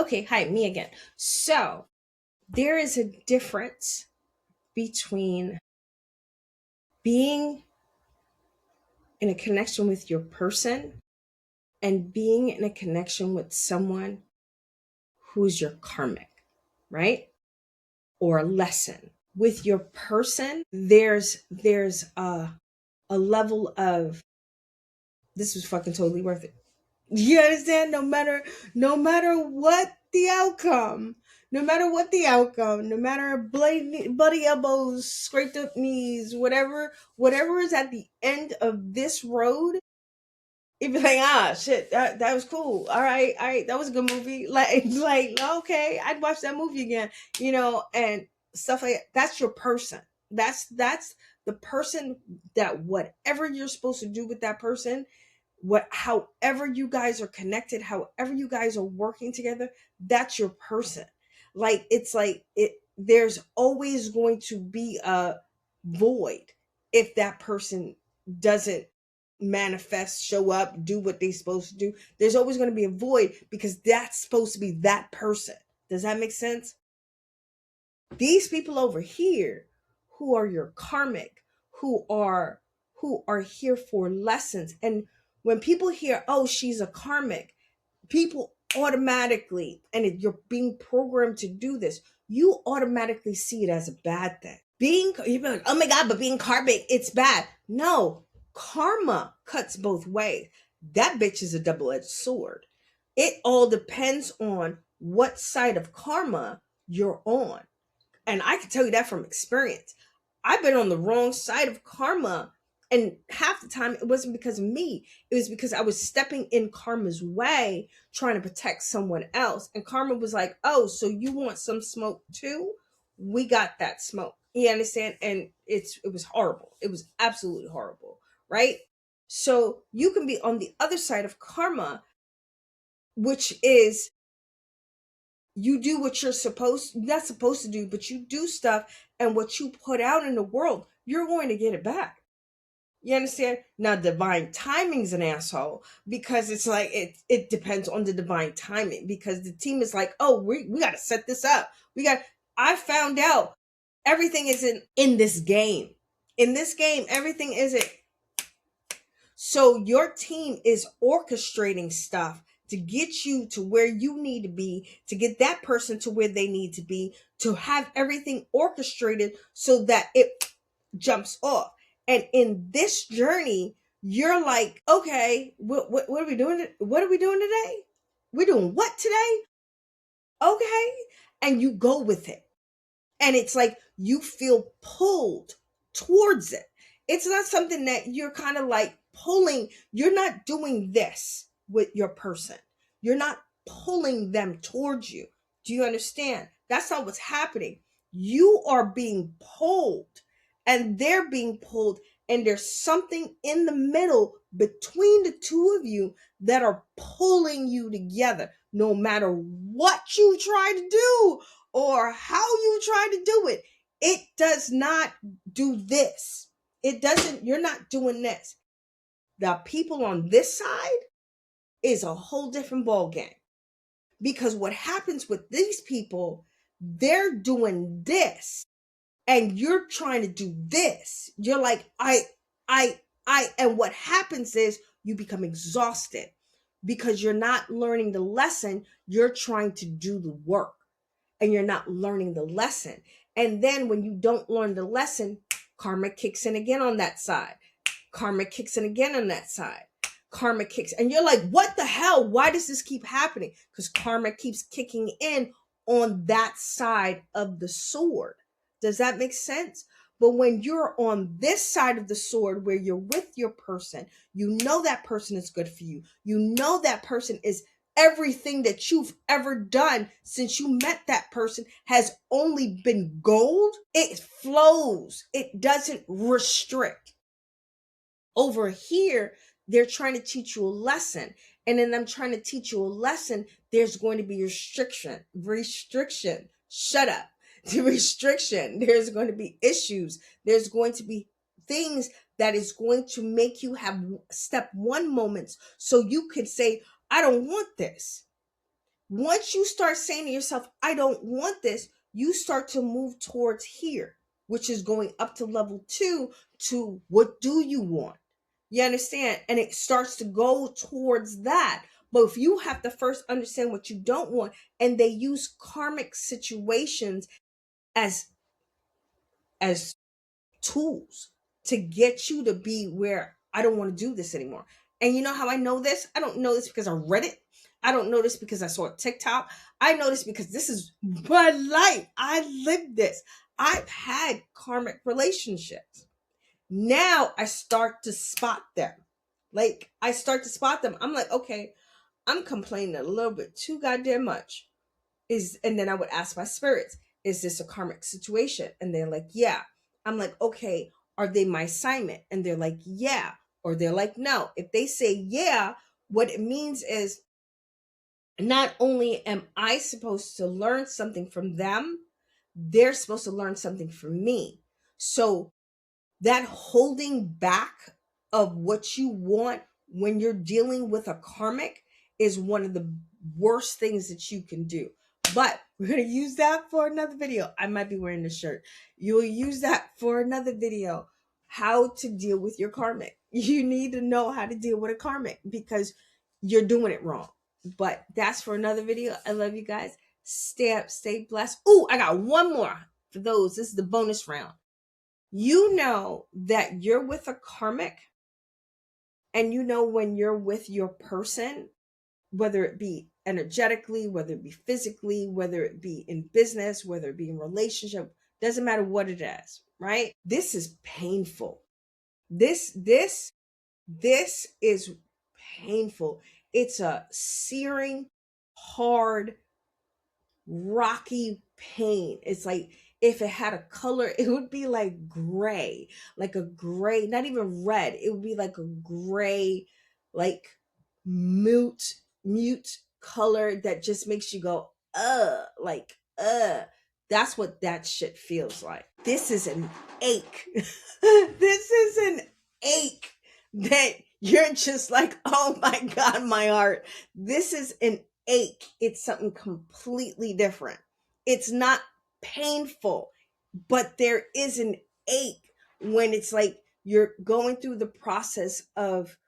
Okay, hi, me again. So, there is a difference between being in a connection with your person and being in a connection with someone who's your karmic, right? Or a lesson. With your person, there's a level of this was fucking totally worth it. You understand? No matter what the outcome, no matter bloody elbows, scraped up knees, whatever is at the end of this road, you'd be like, shit, that was cool. All right, that was a good movie. Like, okay, I'd watch that movie again, and stuff like that. That's your person. That's the person that whatever you're supposed to do with that person, however you guys are connected, however you guys are working together, that's your person. Like it's like it there's always going to be a void if that person doesn't manifest, show up, do what they're supposed to do. There's always going to be a void because that's supposed to be that person. Does that make sense? These people over here who are your karmic, who are here for lessons. And when people hear, oh, she's a karmic, people automatically, and you're being programmed to do this, you automatically see it as a bad thing. You're like, oh my god, but being karmic, it's bad. No, karma cuts both ways. That bitch is a double-edged sword. It all depends on what side of karma you're on. And I can tell you that from experience. I've been on the wrong side of karma. And half the time it wasn't because of me. It was because I was stepping in karma's way, trying to protect someone else. And karma was like, oh, so you want some smoke too? We got that smoke. You understand? And it was horrible. It was absolutely horrible. Right? So you can be on the other side of karma, which is you do what you're not supposed to do, but you do stuff, and what you put out in the world, you're going to get it back. You understand? Now divine timing's an asshole because it's like it depends on the divine timing, because the team is like, oh, we got to set this up. I found out everything isn't in this game. In this game, everything isn't. So your team is orchestrating stuff to get you to where you need to be, to get that person to where they need to be, to have everything orchestrated so that it jumps off. And in this journey, you're like, okay, what are we doing? What are we doing today? We're doing what today? Okay. And you go with it. And it's like you feel pulled towards it. It's not something that you're kind of like pulling. You're not doing this with your person. You're not pulling them towards you. Do you understand? That's not what's happening. You are being pulled and they're being pulled, and there's something in the middle between the two of you that are pulling you together, no matter what you try to do or how you try to do it. It does not do this. It doesn't, you're not doing this. The people on this side is a whole different ball game. Because what happens with these people, they're doing this and you're trying to do this. You're like, and what happens is you become exhausted because you're not learning the lesson. You're trying to do the work and you're not learning the lesson. And then when you don't learn the lesson, karma kicks in again on that side. Karma kicks in again on that side. Karma kicks. And you're like, what the hell? Why does this keep happening? Because karma keeps kicking in on that side of the sword. Does that make sense? But when you're on this side of the sword where you're with your person, you know that person is good for you. You know that person is everything that you've ever done since you met that person has only been gold. It flows. It doesn't restrict. Over here, they're trying to teach you a lesson. And then I'm trying to teach you a lesson. There's going to be restriction. Shut up. The restriction. There's going to be issues. There's going to be things that is going to make you have step one moments so you could say, I don't want this. Once you start saying to yourself, I don't want this, you start to move towards here, which is going up to level 2 to what do you want? You understand? And it starts to go towards that. But if you have to first understand what you don't want, and they use karmic situations as tools to get you to be where I don't want to do this anymore. And you know how I know this? I don't know this because I read it. I don't know this because I saw a TikTok. I know this because this is my life. I lived this. I've had karmic relationships. Now I start to spot them. Like, I start to spot them. I'm like, okay, I'm complaining a little bit too goddamn much. And then I would ask my spirits, is this a karmic situation? And they're like, yeah. I'm like, okay, are they my assignment? And they're like, yeah. Or they're like, no. If they say yeah, what it means is not only am I supposed to learn something from them, they're supposed to learn something from me. So that holding back of what you want when you're dealing with a karmic is one of the worst things that you can do. But we're going to use that for another video. I might be wearing this shirt. You'll use that for another video. How to deal with your karmic. You need to know how to deal with a karmic because you're doing it wrong. But that's for another video. I love you guys. Stay up, stay blessed. Oh, I got one more for those. This is the bonus round. You know that you're with a karmic, and you know when you're with your person, whether it be energetically, whether it be physically, whether it be in business, whether it be in relationship, doesn't matter what it is, right? This is painful. This is painful. It's a searing, hard, rocky pain. It's like if it had a color, it would be like gray, not even red. It would be like a gray, like mute color that just makes you go, like, That's what that shit feels like. This is an ache. This is an ache that you're just like, oh my God, my heart. This is an ache. It's something completely different. It's not painful, but there is an ache when it's like you're going through the process of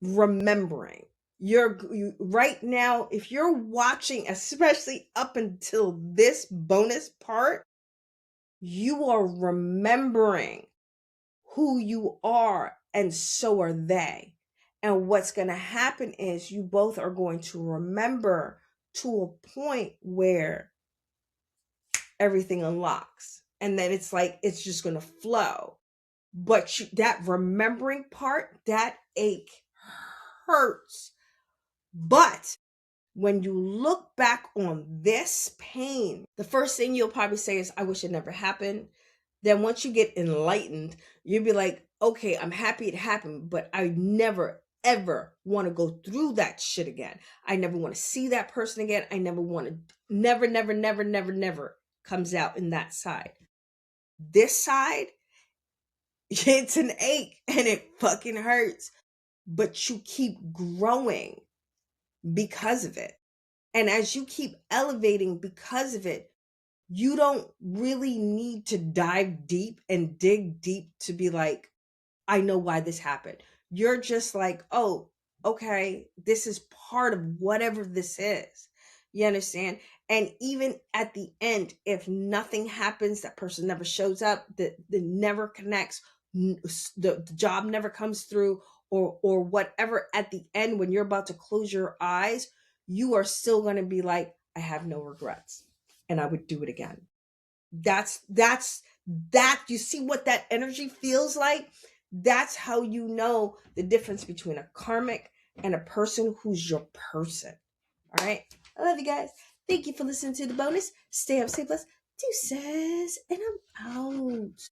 remembering. Right now, if you're watching, especially up until this bonus part, you are remembering who you are, and so are they. And what's going to happen is you both are going to remember to a point where everything unlocks. And then it's like, it's just going to flow. But that remembering part, that ache hurts. But when you look back on this pain, the first thing you'll probably say is, I wish it never happened. Then once you get enlightened, you'll be like, okay, I'm happy it happened, but I never, ever want to go through that shit again. I never want to see that person again. I never want to, never comes out in that side. This side, it's an ache and it fucking hurts, but you keep growing because of it. And as you keep elevating because of it, you don't really need to dive deep and dig deep to be like, I know why this happened. You're just like, oh, okay, this is part of whatever this is. You understand? And even at the end, if nothing happens, that person never shows up, that never connects, the job never comes through, or whatever, at the end, when you're about to close your eyes, you are still going to be like, I have no regrets and I would do it again. That's you see what that energy feels like? That's how you know the difference between a karmic and a person who's your person. All right. I love you guys. Thank you for listening to the bonus. Stay up, stay blessed. Deuces, and I'm out.